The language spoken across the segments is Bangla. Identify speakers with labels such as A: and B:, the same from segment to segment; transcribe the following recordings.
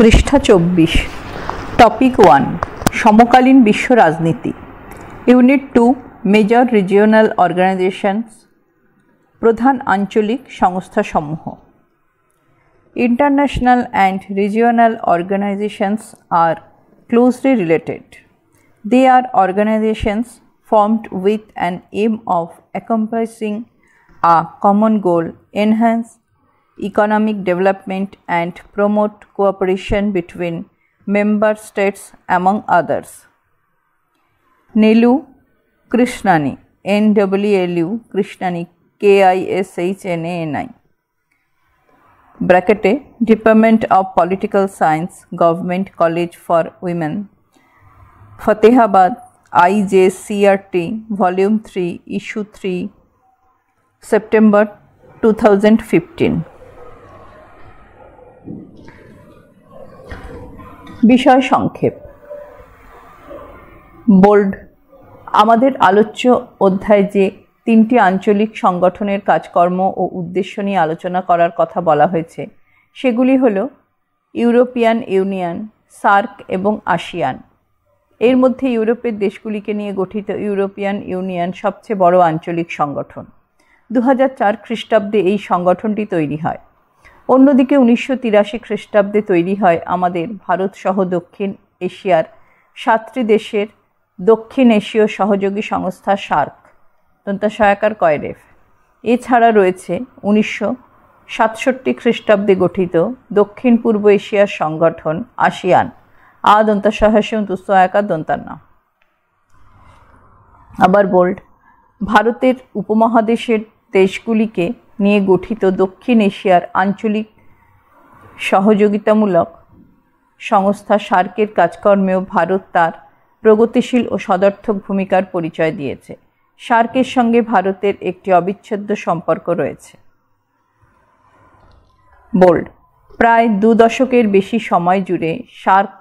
A: পৃষ্ঠা 24। টপিক 1 সমকালীন বিশ্ব রাজনীতি। ইউনিট 2 মেজর রিজিওনাল অর্গানাইজেশনস প্রধান আঞ্চলিক সংস্থাসমূহ। International and regional organizations are closely related. They are organizations formed with an aim of accomplishing a common goal, enhance economic development and promote cooperation between member states among others. Nelu Krishnani, NWLU Krishnani, KISHNANI (bracket Department of Political Science, Government College for Women, Fatehabad, IJCRT, Volume 3, Issue 3, September 2015। বিষয় সংক্ষেপ। বোল্ড। আমাদের আলোচ্য অধ্যায়ে যে তিনটি আঞ্চলিক সংগঠনের কাজকর্ম ও উদ্দেশ্য নিয়ে আলোচনা করার কথা বলা হয়েছে সেগুলি হল ইউরোপিয়ান ইউনিয়ন, সার্ক এবং আসিয়ান। এর মধ্যে ইউরোপের দেশগুলিকে নিয়ে গঠিত ইউরোপিয়ান ইউনিয়ন সবচেয়ে বড় আঞ্চলিক সংগঠন। 2004 খ্রিস্টাব্দে এই সংগঠনটি তৈরি হয়। অন্যদিকে 1983 খ্রিস্টাব্দে তৈরি হয় আমাদের ভারত সহ দক্ষিণ এশিয়ার 7টি দেশের দক্ষিণ এশীয় সহযোগী সংস্থা সার্ক দন্তাসহায়কার কয়রেফ। এছাড়া রয়েছে 1967 খ্রিস্টাব্দে গঠিত দক্ষিণ পূর্ব এশিয়ার সংগঠন আসিয়ান দন্তাসহাস্যম তুসহায়কার দন্তান্ন। আবার বোল্ড। ভারতের উপমহাদেশের দেশগুলিকে নিয়ে গঠিত দক্ষিণ এশিয়ার আঞ্চলিক সহযোগিতামূলক সংস্থা সার্কের কাজকর্মেও ভারত তার প্রগতিশীল ও সদর্থক ভূমিকার পরিচয় দিয়েছে। সার্কের সঙ্গে ভারতের একটি অবিচ্ছেদ্য সম্পর্ক রয়েছে। বোল্ড। প্রায় 2 দশকের বেশি সময় জুড়ে সার্ক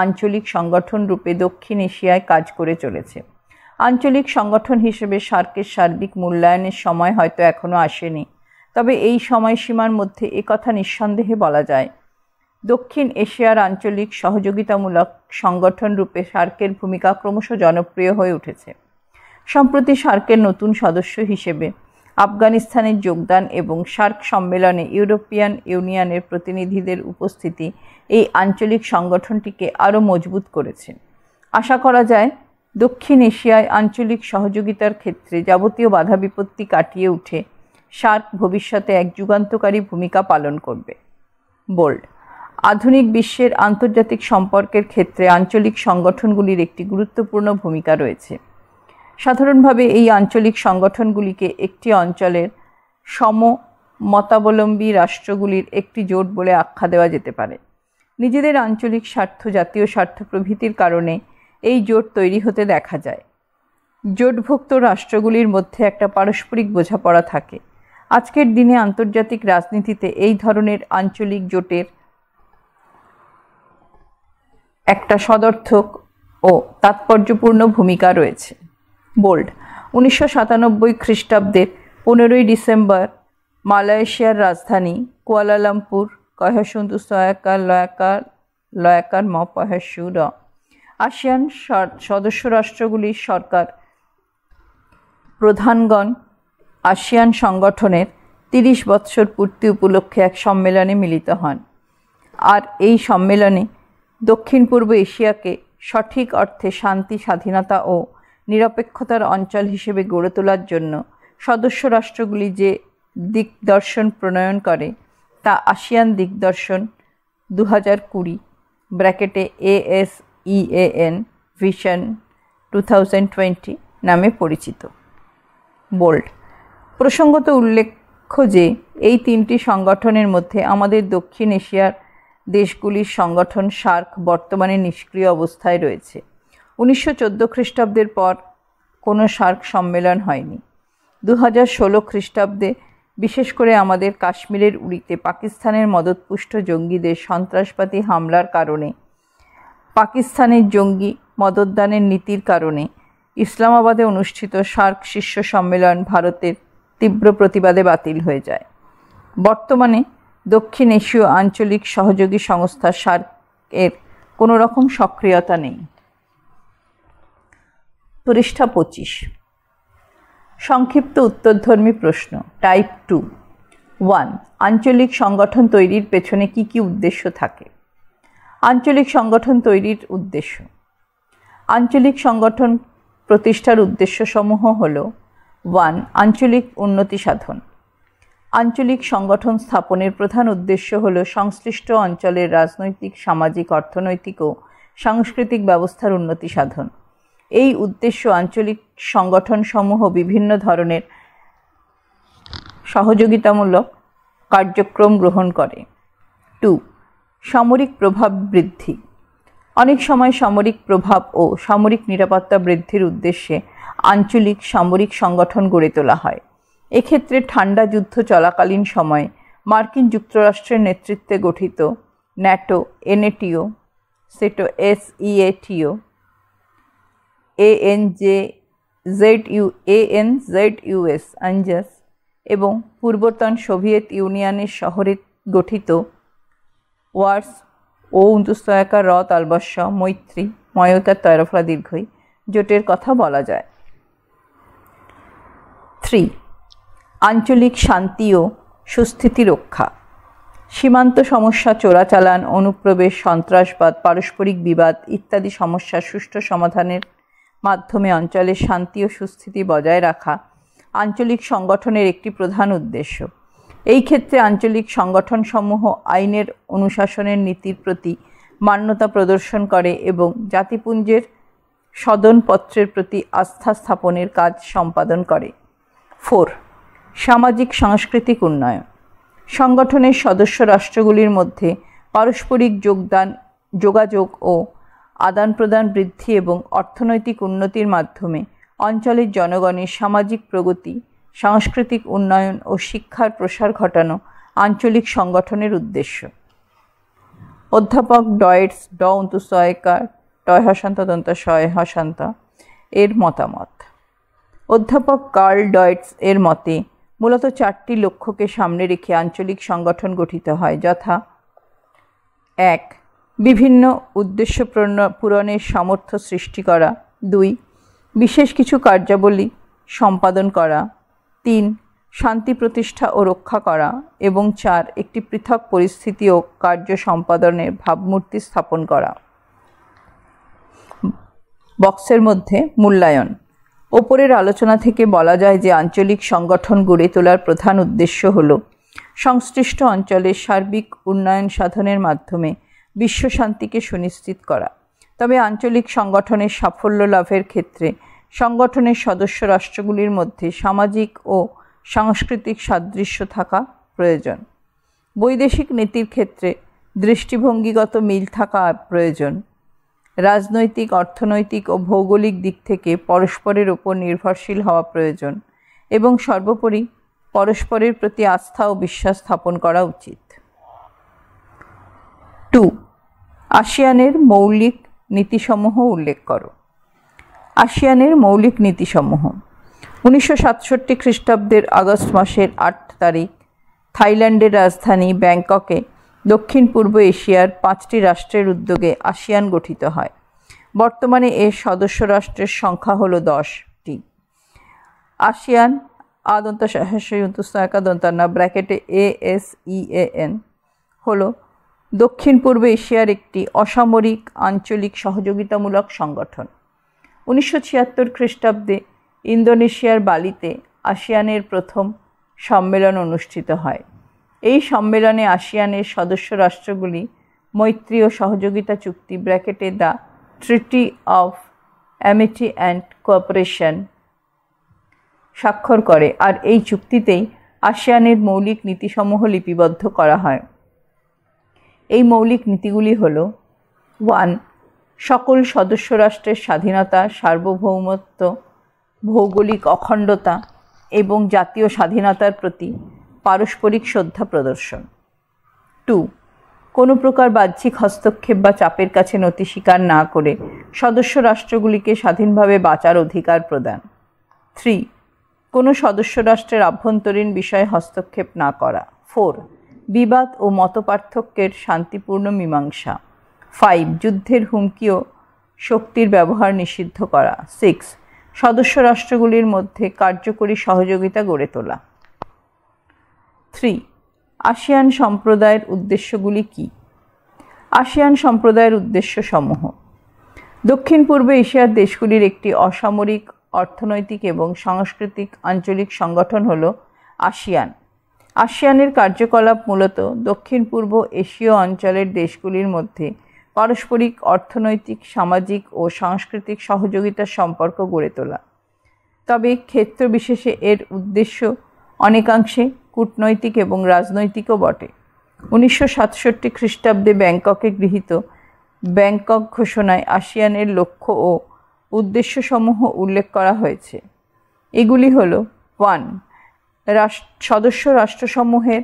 A: আঞ্চলিক সংগঠন রূপে দক্ষিণ এশিয়ায় কাজ করে চলেছে। আঞ্চলিক সংগঠন হিসেবে সার্কের সার্বিক মূল্যায়নের সময় হয়তো এখনও আসেনি, তবে এই সময়সীমার মধ্যে একথা নিঃসন্দেহে বলা যায়, দক্ষিণ এশিয়ার আঞ্চলিক সহযোগিতামূলক সংগঠন রূপে সার্কের ভূমিকা ক্রমশ জনপ্রিয় হয়ে উঠেছে। সম্প্রতি সার্কের নতুন সদস্য হিসেবে আফগানিস্তানের যোগদান এবং সার্ক সম্মেলনে ইউরোপিয়ান ইউনিয়নের প্রতিনিধিদের উপস্থিতি এই আঞ্চলিক সংগঠনটিকে আরও মজবুত করেছে। আশা করা যায় দক্ষিণ এশিয়ায় আঞ্চলিক সহযোগিতার ক্ষেত্রে যাবতীয় বাধা বিপত্তি কাটিয়ে উঠে সার্ক ভবিষ্যতে এক যুগান্তকারী ভূমিকা পালন করবে। বোল্ড। আধুনিক বিশ্বের আন্তর্জাতিক সম্পর্কের ক্ষেত্রে আঞ্চলিক সংগঠনগুলির একটি গুরুত্বপূর্ণ ভূমিকা রয়েছে। সাধারণভাবে এই আঞ্চলিক সংগঠনগুলিকে একটি অঞ্চলের সমমতাবলম্বী রাষ্ট্রগুলির একটি জোট বলে আখ্যা দেওয়া যেতে পারে। নিজেদের আঞ্চলিক স্বার্থ, জাতীয় স্বার্থ প্রভৃতির কারণে এই জোট তৈরি হতে দেখা যায়। জোটভুক্ত রাষ্ট্রগুলির মধ্যে একটা পারস্পরিক বোঝাপড়া থাকে। আজকের দিনে আন্তর্জাতিক রাজনীতিতে এই ধরনের আঞ্চলিক জোটের একটা সদর্থক ও তাৎপর্যপূর্ণ ভূমিকা রয়েছে। বোল্ড। 1997 খ্রিস্টাব্দের 15 ডিসেম্বর মালয়েশিয়ার রাজধানী কুয়ালালামপুর লয়াকার মপহাসুর আসিয়ান সদস্য রাষ্ট্রগুলির সরকার প্রধানগণ আসিয়ান সংগঠনের 30 বৎসর পূর্তি উপলক্ষে এক সম্মেলনে মিলিত হন। আর এই সম্মেলনে দক্ষিণ পূর্ব এশিয়াকে সঠিক অর্থে শান্তি, স্বাধীনতা ও নিরপেক্ষতার অঞ্চল হিসেবে গড়ে তোলার জন্য সদস্য রাষ্ট্রগুলি যে দিকদর্শন প্রণয়ন করে তা আসিয়ান দিকদর্শন 2020 ব্র্যাকেটে ASEAN ভিশন 2020 নামে পরিচিত। বোল্ড। প্রসঙ্গত উল্লেখ্য যে এই তিনটি সংগঠনের মধ্যে আমাদের দক্ষিণ এশিয়ার দেশগুলির সংগঠন সার্ক বর্তমানে নিষ্ক্রিয় অবস্থায় রয়েছে। 1914 খ্রিস্টাব্দের পর কোনো সার্ক সম্মেলন হয়নি। 2016 খ্রিস্টাব্দে বিশেষ করে আমাদের কাশ্মীরের উড়িতে পাকিস্তানের মদতপুষ্ট জঙ্গিদের সন্ত্রাসবাদী হামলার কারণে, পাকিস্তানের জঙ্গি মদতদানের নীতির কারণে ইসলামাবাদে অনুষ্ঠিত সার্ক শীর্ষ সম্মেলন ভারতের তীব্র প্রতিবাদে বাতিল হয়ে যায়। বর্তমানে দক্ষিণ এশীয় আঞ্চলিক সহযোগী সংস্থা সার্ক-এর কোনো রকম সক্রিয়তা নেই। পৃষ্ঠা 25। সংক্ষিপ্ত উত্তরধর্মী প্রশ্ন। টাইপ 2। 1. আঞ্চলিক সংগঠন তৈরির পেছনে কি কি উদ্দেশ্য থাকে? আঞ্চলিক সংগঠন তৈরির উদ্দেশ্য। আঞ্চলিক সংগঠন প্রতিষ্ঠার উদ্দেশ্যসমূহ হল: 1. আঞ্চলিক উন্নতি সাধন। আঞ্চলিক সংগঠন স্থাপনের প্রধান উদ্দেশ্য হল সংশ্লিষ্ট অঞ্চলের রাজনৈতিক, সামাজিক, অর্থনৈতিক ও সাংস্কৃতিক ব্যবস্থার উন্নতি সাধন। এই উদ্দেশ্য আঞ্চলিক সংগঠনসমূহ বিভিন্ন ধরনের সহযোগিতামূলক কার্যক্রম গ্রহণ করে। 2. সামরিক প্রভাব বৃদ্ধি। অনেক সময় সামরিক প্রভাব ও সামরিক নিরাপত্তা বৃদ্ধির উদ্দেশ্যে আঞ্চলিক সামরিক সংগঠন গড়ে তোলা হয়। এক্ষেত্রে ঠান্ডা যুদ্ধ চলাকালীন সময়ে মার্কিন যুক্তরাষ্ট্রের নেতৃত্বে গঠিত ন্যাটো, এনএটিও, সেটো, এসইএটিও, এনজেইউএস, আঞ্জাস এবং পূর্বতন সোভিয়েত ইউনিয়নের শহরে গঠিত ওয়ার্স ও উন্তস্তয়াকা র তালবস্য, মৈত্রী, ময়তার তয়রফলা দীর্ঘই জোটের কথা বলা যায়। 3. আঞ্চলিক শান্তি ও সুস্থিতি রক্ষা। সীমান্ত সমস্যা, চোরাচালান, অনুপ্রবেশ, সন্ত্রাসবাদ, পারস্পরিক বিবাদ ইত্যাদি সমস্যার সুষ্ঠু সমাধানের মাধ্যমে অঞ্চলের শান্তি ও সুস্থিতি বজায় রাখা আঞ্চলিক সংগঠনের একটি প্রধান উদ্দেশ্য। এই ক্ষেত্রে আঞ্চলিক সংগঠনসমূহ আইনের অনুশাসনের নীতির প্রতি মান্যতা প্রদর্শন করে এবং জাতিপুঞ্জের সদনপত্রের প্রতি আস্থা স্থাপনের কাজ সম্পাদন করে। 4. সামাজিক সাংস্কৃতিক উন্নয়ন। সংগঠনের সদস্য রাষ্ট্রগুলির মধ্যে পারস্পরিক যোগাযোগ ও আদান প্রদান বৃদ্ধি এবং অর্থনৈতিক উন্নতির মাধ্যমে অঞ্চলের জনগণের সামাজিক প্রগতি, সাংস্কৃতিক উন্নয়ন ও শিক্ষার প্রসার ঘটানো আঞ্চলিক সংগঠনের উদ্দেশ্য। অধ্যাপক ডয়েটস, ড অন্তুসয়কার, টয় হসান্ত দন্ত শয় হসান্ত এর মতামত। অধ্যাপক কার্ল ডয়েটস এর মতে মূলত 4টি লক্ষ্যকে সামনে রেখে আঞ্চলিক সংগঠন গঠিত হয়, যথা: 1. বিভিন্ন উদ্দেশ্য পূরণের সামর্থ্য সৃষ্টি করা। 2. বিশেষ কিছু কার্যাবলী সম্পাদন করা। 3. শান্তি প্রতিষ্ঠা ও রক্ষা করা এবং 4. একটি পৃথক পরিস্থিতি ও কার্য সম্পাদনের ভাবমূর্তি স্থাপন করা। বক্সের মধ্যে মূল্যায়ন। ওপরের আলোচনা থেকে বলা যায় যে আঞ্চলিক সংগঠন গড়ে তোলার প্রধান উদ্দেশ্য হল সংশ্লিষ্ট অঞ্চলের সার্বিক উন্নয়ন সাধনের মাধ্যমে বিশ্ব শান্তিকে সুনিশ্চিত করা। তবে আঞ্চলিক সংগঠনের সাফল্য লাভের ক্ষেত্রে সংগঠনের সদস্য রাষ্ট্রগুলির মধ্যে সামাজিক ও সাংস্কৃতিক সাদৃশ্য থাকা প্রয়োজন। বৈদেশিক নীতির ক্ষেত্রে দৃষ্টিভঙ্গিগত মিল থাকা প্রয়োজন। রাজনৈতিক, অর্থনৈতিক ও ভৌগোলিক দিক থেকে পরস্পরের ওপর নির্ভরশীল হওয়া প্রয়োজন এবং সর্বোপরি পরস্পরের প্রতি আস্থা ও বিশ্বাস স্থাপন করা উচিত। 2. আসিয়ানের মৌলিক নীতিসমূহ উল্লেখ করো। আসিয়ানের মৌলিক নীতিসমূহ। 1967 খ্রিস্টাব্দের আগস্ট মাসের 8 তারিখ থাইল্যান্ডের রাজধানী ব্যাংককে দক্ষিণ পূর্ব এশিয়ার 5টি রাষ্ট্রের উদ্যোগে আসিয়ান গঠিত হয়। বর্তমানে এর সদস্য রাষ্ট্রের সংখ্যা হল 10টি। আসিয়ান ASEAN হল দক্ষিণ পূর্ব এশিয়ার একটি অসামরিক আঞ্চলিক সহযোগিতামূলক সংগঠন। 1976 খ্রিস্টাব্দে ইন্দোনেশিয়ার বালিতে আসিয়ানের প্রথম সম্মেলন অনুষ্ঠিত হয়। এই সম্মেলনে আসিয়ানের সদস্য রাষ্ট্রগুলি মৈত্রী ও সহযোগিতা চুক্তি (the treaty of Amity and cooperation) স্বাক্ষর করে, আর এই চুক্তিতেই আসিয়ানের মৌলিক নীতিসমূহ লিপিবদ্ধ করা হয়। এই মৌলিক নীতিগুলি হল: 1. সকল সদস্য রাষ্ট্রের স্বাধীনতা, সার্বভৌমত্ব, ভৌগোলিক অখণ্ডতা এবং জাতীয় স্বাধীনতার প্রতি পারস্পরিক শ্রদ্ধা প্রদর্শন। 2. কোনো প্রকার বাহ্যিক হস্তক্ষেপ বা চাপের কাছে নতি স্বীকার না করে সদস্য রাষ্ট্রগুলিকে স্বাধীনভাবে বাঁচার অধিকার প্রদান। 3. কোনো সদস্য রাষ্ট্রের আভ্যন্তরীণ বিষয়ে হস্তক্ষেপ না করা। 4. বিবাদ ও মতপার্থক্যের শান্তিপূর্ণ মীমাংসা। 5. যুদ্ধের হুমকি ও শক্তির ব্যবহার নিষিদ্ধ করা। 6. সদস্য রাষ্ট্রগুলির মধ্যে কার্যকরী সহযোগিতা গড়ে তোলা। 3. আসিয়ান সম্প্রদায়ের উদ্দেশ্যগুলি কী? আসিয়ান সম্প্রদায়ের উদ্দেশ্যসমূহ: দক্ষিণ পূর্ব এশিয়ার দেশগুলির একটি অসামরিক, অর্থনৈতিক এবং সাংস্কৃতিক আঞ্চলিক সংগঠন হল আসিয়ান। আসিয়ানের কার্যকলাপ মূলত দক্ষিণ পূর্ব এশীয় অঞ্চলের দেশগুলির মধ্যে পারস্পরিক অর্থনৈতিক, সামাজিক ও সাংস্কৃতিক সহযোগিতার সম্পর্ক গড়ে তোলা। তবে ক্ষেত্র বিশেষে এর উদ্দেশ্য অনেকাংশে কূটনৈতিক এবং রাজনৈতিকও বটে। 1967 খ্রিস্টাব্দে ব্যাংককে গৃহীত ব্যাংকক ঘোষণায় আসিয়ানের লক্ষ্য ও উদ্দেশ্যসমূহ উল্লেখ করা হয়েছে। এগুলি হল: 1. সদস্য রাষ্ট্রসমূহের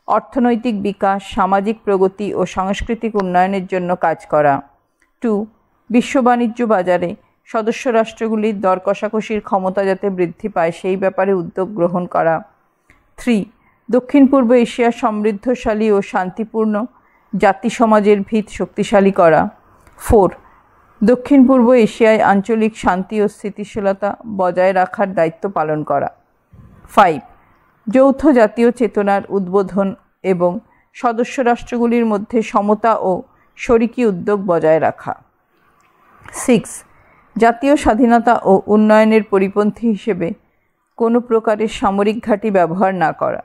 A: অর্থনৈতিক বিকাশ, সামাজিক প্রগতি ও সাংস্কৃতিক উন্নয়নের জন্য কাজ করা। 2. বিশ্ব বাণিজ্য বাজারে সদস্য রাষ্ট্রগুলির দর কষাকষির ক্ষমতা যাতে বৃদ্ধি পায় সেই ব্যাপারে উদ্যোগ গ্রহণ করা। 3. দক্ষিণ পূর্ব এশিয়া সমৃদ্ধশালী ও শান্তিপূর্ণ জাতি সমাজের ভিত শক্তিশালী করা। 4. দক্ষিণ পূর্ব এশিয়ায় আঞ্চলিক শান্তি ও স্থিতিশীলতা বজায় রাখার দায়িত্ব পালন করা। 5. যৌথ জাতীয় চেতনার উদ্বোধন এবং সদস্য রাষ্ট্রগুলির মধ্যে সমতা ও শরিকি উদ্যোগ বজায় রাখা। 6. জাতীয় স্বাধীনতা ও উন্নয়নের পরিপন্থী হিসেবে কোনো প্রকারের সামরিক ঘাঁটি ব্যবহার না করা।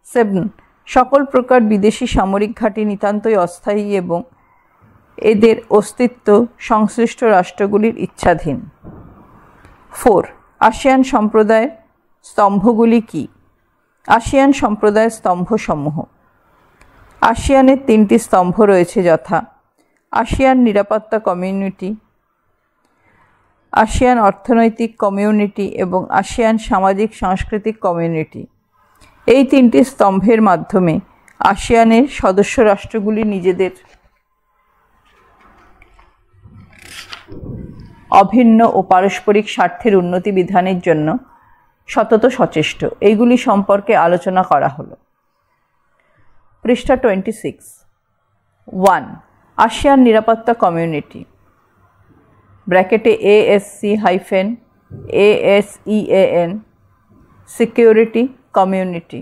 A: 7. সকল প্রকার বিদেশি সামরিক ঘাঁটি নিতান্তই অস্থায়ী এবং এদের অস্তিত্ব সংশ্লিষ্ট রাষ্ট্রগুলির ইচ্ছাধীন। 4. আসিয়ান সম্প্রদায়ের স্তম্ভগুলি কী? আসিয়ান সম্প্রদায়ের স্তম্ভসমূহ: আসিয়ানের 3টি স্তম্ভ রয়েছে, যথা: আসিয়ান নিরাপত্তা কমিউনিটি, আসিয়ান অর্থনৈতিক কমিউনিটি এবং আসিয়ান সামাজিক সাংস্কৃতিক কমিউনিটি। এই 3টি স্তম্ভের মাধ্যমে আসিয়ানের সদস্য রাষ্ট্রগুলি নিজেদের অভিন্ন ও পারস্পরিক স্বার্থের উন্নতি বিধানের জন্য সতত সচেষ্ট। এইগুলি সম্পর্কে আলোচনা করা হলো। পৃষ্ঠা 26। 1. আসিয়ান নিরাপত্তা কমিউনিটি ব্র্যাকেটে ASC-ASEAN security community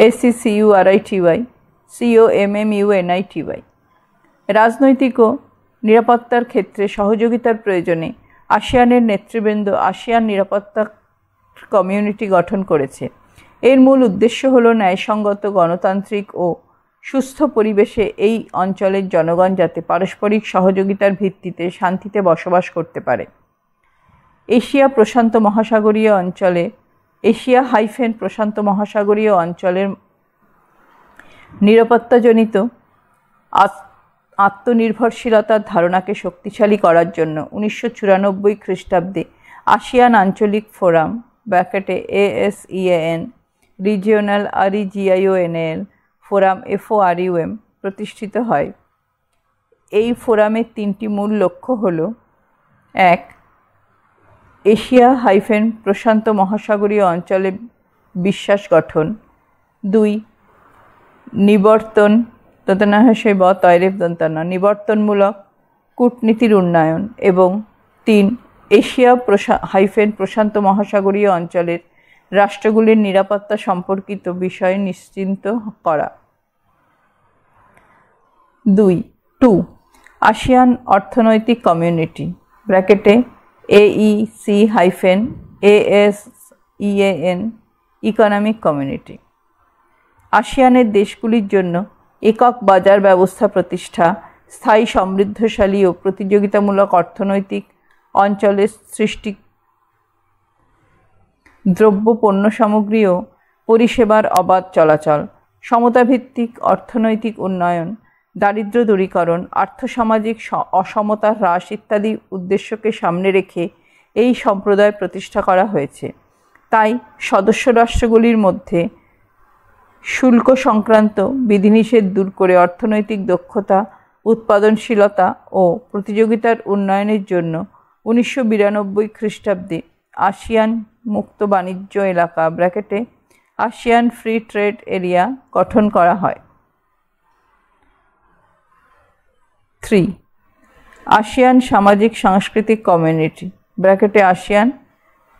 A: ACCURITY COMMUNITY। রাজনৈতিক ও নিরাপত্তার ক্ষেত্রে সহযোগিতার প্রয়োজনে আসিয়ানের নেতৃবৃন্দ আসিয়ান নিরাপত্তা কমিউনিটি গঠন করেছে। এর মূল উদ্দেশ্য হল ন্যায়সঙ্গত, গণতান্ত্রিক ও সুস্থ পরিবেশে এই অঞ্চলের জনগণ যাতে পারস্পরিক সহযোগিতার ভিত্তিতে শান্তিতে বসবাস করতে পারে। এশিয়া প্রশান্ত মহাসাগরীয় অঞ্চলে প্রশান্ত মহাসাগরীয় অঞ্চলের নিরাপত্তাজনিত আত্মনির্ভরশীলতার ধারণাকে শক্তিশালী করার জন্য 1994 খ্রিস্টাব্দে আসিয়ান আঞ্চলিক ফোরাম ব্র্যাকেটে ASEAN regional REGIONAL forum FORUM প্রতিষ্ঠিত হয়। এই ফোরামের 3টি মূল লক্ষ্য হল: 1. এশিয়া-প্রশান্ত মহাসাগরীয় অঞ্চলে বিশ্বাস গঠন। 2. নিবর্তনমূলক কূটনীতির উন্নয়ন এবং 3. এশিয়া-প্রশান্ত মহাসাগরীয় অঞ্চলের রাষ্ট্রগুলির নিরাপত্তা সম্পর্কিত বিষয়ে নিশ্চিন্ত করা। 2. আসিয়ান অর্থনৈতিক কমিউনিটি ব্র্যাকেটে AEC-ASEAN ইকোনমিক কমিউনিটি। আসিয়ানের দেশগুলির জন্য একক বাজার ব্যবস্থা প্রতিষ্ঠা, স্থায়ী সমৃদ্ধশালী ও প্রতিযোগিতামূলক অর্থনৈতিক অঞ্চলের সৃষ্টি, দ্রব্য পণ্য সামগ্রী ও পরিষেবার অবাধ চলাচল, সমতাভিত্তিক অর্থনৈতিক উন্নয়ন, দারিদ্র্য দূরীকরণ, আর্থসামাজিক অসমতা হ্রাস ইত্যাদি উদ্দেশ্যকে সামনে রেখে এই সম্প্রদায় প্রতিষ্ঠা করা হয়েছে। তাই সদস্য রাষ্ট্রগুলির মধ্যে শুল্ক সংক্রান্ত বিধিনিষেধ দূর করে অর্থনৈতিক দক্ষতা, উৎপাদনশীলতা ও প্রতিযোগিতার উন্নয়নের জন্য 1992 খ্রিস্টাব্দে আসিয়ান মুক্ত বাণিজ্য এলাকা ব্র্যাকেটে আসিয়ান ফ্রি ট্রেড এরিয়া গঠন করা হয়। 3. আসিয়ান সামাজিক সাংস্কৃতিক কমিউনিটি ব্র্যাকেটে আসিয়ান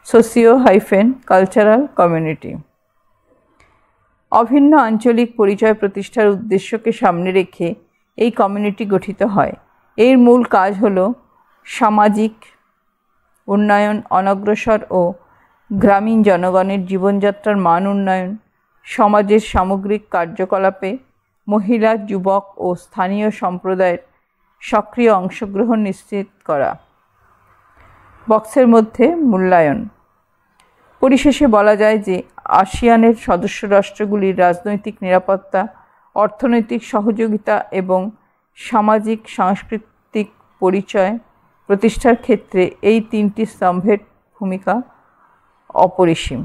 A: সোসিও-কালচারাল কমিউনিটি অভিন্ন আঞ্চলিক পরিচয় প্রতিষ্ঠার উদ্দেশ্যকে সামনে রেখে এই কমিউনিটি গঠিত হয়। এর মূল কাজ হল সামাজিক উন্নয়ন, অনগ্রসর ও গ্রামীণ জনগণের জীবনযাত্রার মান উন্নয়ন, সমাজের সামগ্রিক কার্যকলাপে মহিলা, যুবক ও স্থানীয় সম্প্রদায়ের সক্রিয় অংশগ্রহণ নিশ্চিত করা। বক্সের মধ্যে মূল্যায়ন। পরিশেষে বলা যায় যে আসিয়ানের সদস্য রাষ্ট্রগুলির রাজনৈতিক নিরাপত্তা, অর্থনৈতিক সহযোগিতা এবং সামাজিক সাংস্কৃতিক পরিচয় প্রতিষ্ঠার ক্ষেত্রে এই 3টি স্তম্ভের ভূমিকা অপরিসীম।